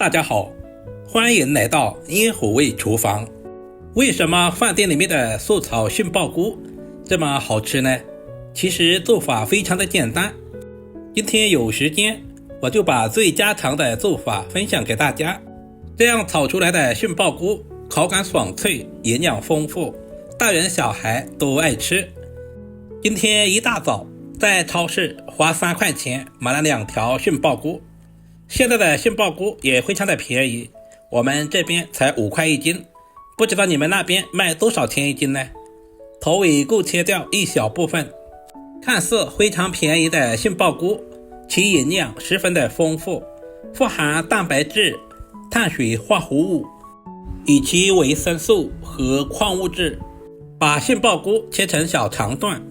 大家好，欢迎来到烟火味厨房。为什么饭店里面的素炒杏鲍菇这么好吃呢？其实做法非常的简单。今天有时间，我就把最家常的做法分享给大家。这样炒出来的杏鲍菇口感爽脆，营养丰富，大人小孩都爱吃。今天一大早在超市花3块钱买了2条杏鲍菇。现在的杏鲍菇也非常的便宜，我们这边才5块1斤，不知道你们那边卖多少钱1斤呢？头尾各切掉一小部分。看似非常便宜的杏鲍菇，其营养十分的丰富，富含蛋白质、碳水化合物以及维生素和矿物质。把杏鲍菇切成小长段，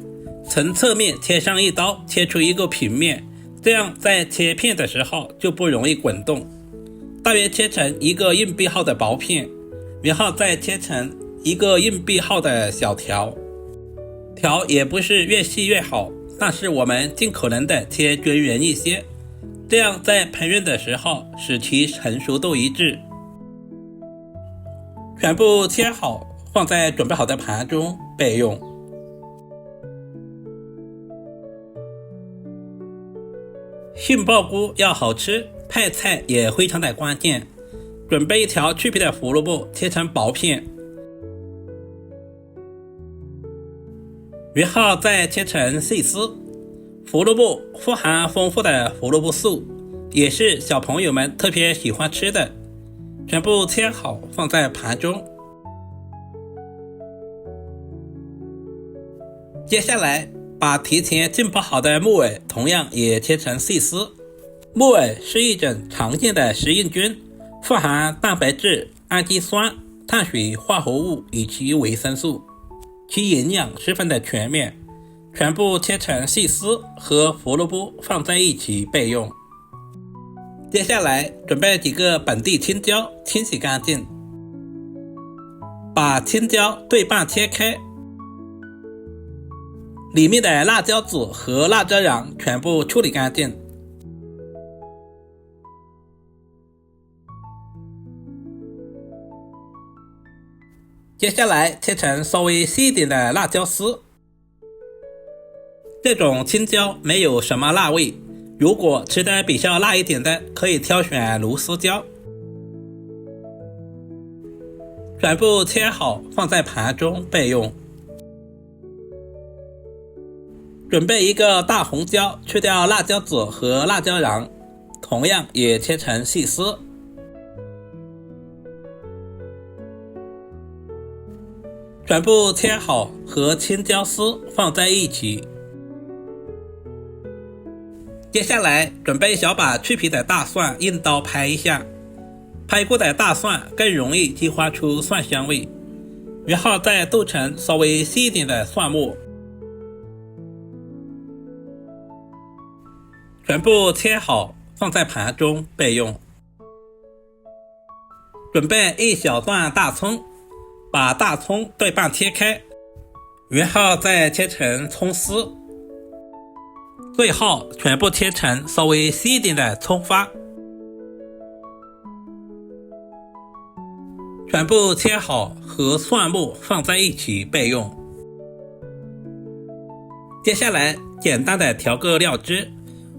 从侧面切上一刀，切出一个平面，这样在切片的时候就不容易滚动。大约切成一个硬币厚的薄片，然后再切成一个硬币厚的小条。条也不是越细越好，但是我们尽可能的切均匀一些，这样在烹饪的时候使其成熟度一致。全部切好，放在准备好的盘中备用。杏鲍菇要好吃，配菜也非常的关键。准备一条去皮的胡萝卜，切成薄片，然后再切成细丝。胡萝卜富含丰富的胡萝卜素，也是小朋友们特别喜欢吃的。全部切好，放在盘中。接下来把提前浸泡好的木耳同样也切成细丝。木耳是一种常见的食用菌，富含蛋白质、氨基酸、碳水化合物以及维生素，其营养十分的全面。全部切成细丝，和胡萝卜放在一起备用。接下来准备几个本地青椒，清洗干净。把青椒对半切开，里面的辣椒籽和辣椒瓤全部处理干净。接下来切成稍微细一点的辣椒丝。这种青椒没有什么辣味，如果吃得比较辣一点的，可以挑选芦丝椒。全部切好，放在盘中备用。准备一个大红椒，去掉辣椒籽和辣椒瓤，同样也切成细丝。全部切好，和青椒丝放在一起。接下来准备小把去皮的大蒜，用刀拍一下，拍过的大蒜更容易激发出蒜香味。然后再剁成稍微细一点的蒜末。全部切好，放在盘中备用。准备一小段大葱，把大葱对半切开，然后再切成葱丝。最后全部切成稍微细一点的葱花。全部切好，和蒜末放在一起备用。接下来简单的调个料汁，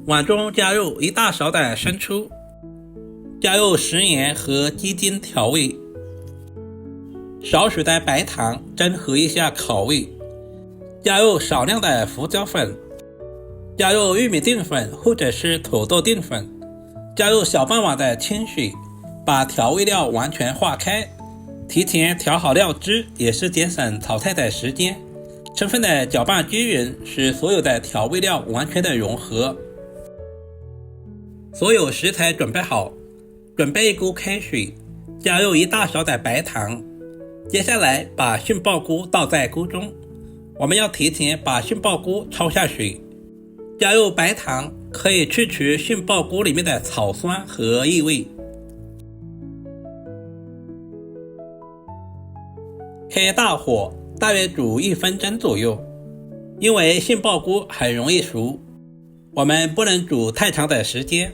碗中加入1大勺的生抽，加入食盐和鸡精调味，少许的白糖增和一下口味，加入少量的胡椒粉，加入玉米淀粉或者是土豆淀粉，加入小半碗的清水，把调味料完全化开。提前调好料汁也是节省炒菜的时间，充分的搅拌均匀，使所有的调味料完全的融合。所有食材准备好，准备一锅开水，加入1大勺的白糖。接下来把杏鲍菇倒在锅中，我们要提前把杏鲍菇焯下水。加入白糖可以去除杏鲍菇里面的草酸和异味。开大火，大约煮1分钟左右。因为杏鲍菇很容易熟，我们不能煮太长的时间，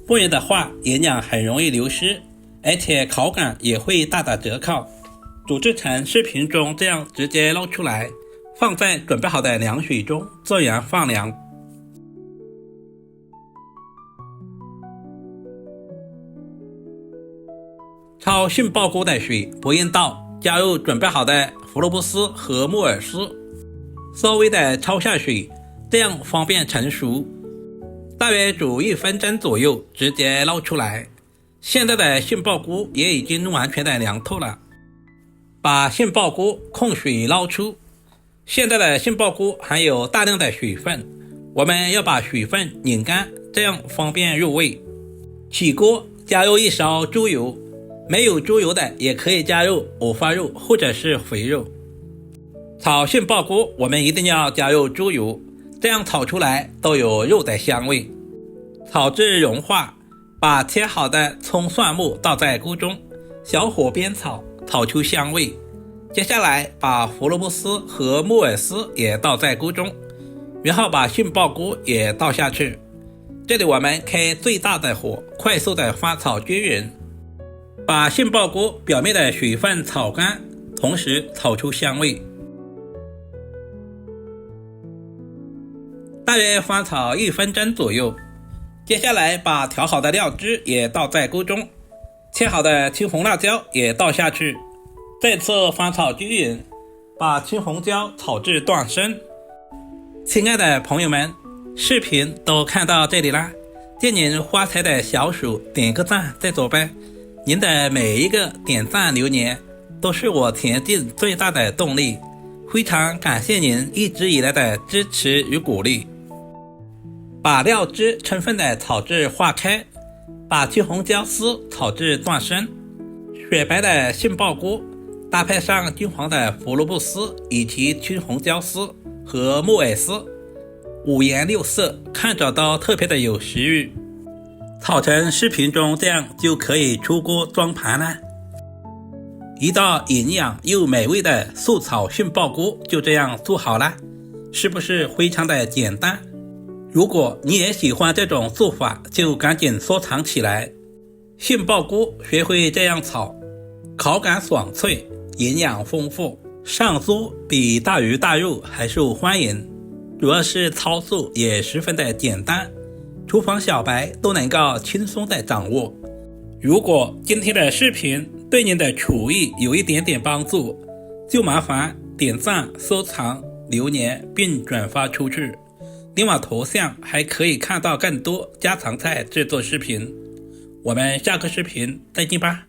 不然的话营养很容易流失，而且口感也会大打折扣。煮制成视频中这样直接捞出来，放在准备好的凉水中自然放凉。焯杏鲍菇的水不用倒，加入准备好的胡萝卜丝和木耳丝，稍微的焯下水，这样方便成熟。大约煮1分钟左右，直接捞出来。现在的杏鲍菇也已经完全的凉透了，把杏鲍菇控水捞出。现在的杏鲍菇含有大量的水分，我们要把水分拧干，这样方便入味。起锅加入1勺猪油，没有猪油的也可以加入五花肉或者是肥肉。炒杏鲍菇我们一定要加入猪油，这样炒出来都有肉的香味。炒至融化，把切好的葱蒜末倒在菇中，小火煸炒，炒出香味。接下来把胡萝卜丝和木耳丝也倒在菇中，然后把杏鲍菇也倒下去。这里我们开最大的火，快速的翻炒均匀，把杏鲍菇表面的水分炒干，同时炒出香味。大约翻炒1分钟左右。接下来把调好的料汁也倒在菇中，切好的青红辣椒也倒下去，再次翻炒均匀，把青红椒炒至断生。亲爱的朋友们，视频都看到这里啦，借您发财的小手点个赞再走呗。您的每一个点赞留言都是我前进最大的动力，非常感谢您一直以来的支持与鼓励。把料汁充分的炒至化开，把青红椒丝炒至断生。雪白的杏鲍菇搭配上金黄的胡萝卜丝以及青红椒丝和木耳丝，五颜六色，看着都特别的有食欲。炒成视频中这样就可以出锅装盘了。一道营养又美味的素炒杏鲍菇就这样做好了，是不是非常的简单？如果你也喜欢这种做法，就赶紧收藏起来。杏鲍菇学会这样炒，口感爽脆，营养丰富，上桌比大鱼大肉还受欢迎。主要是操作也十分的简单，厨房小白都能够轻松的掌握。如果今天的视频对您的厨艺有一点点帮助，就麻烦点赞、收藏、留言并转发出去。另外头像还可以看到更多家常菜制作视频。我们下个视频再见吧。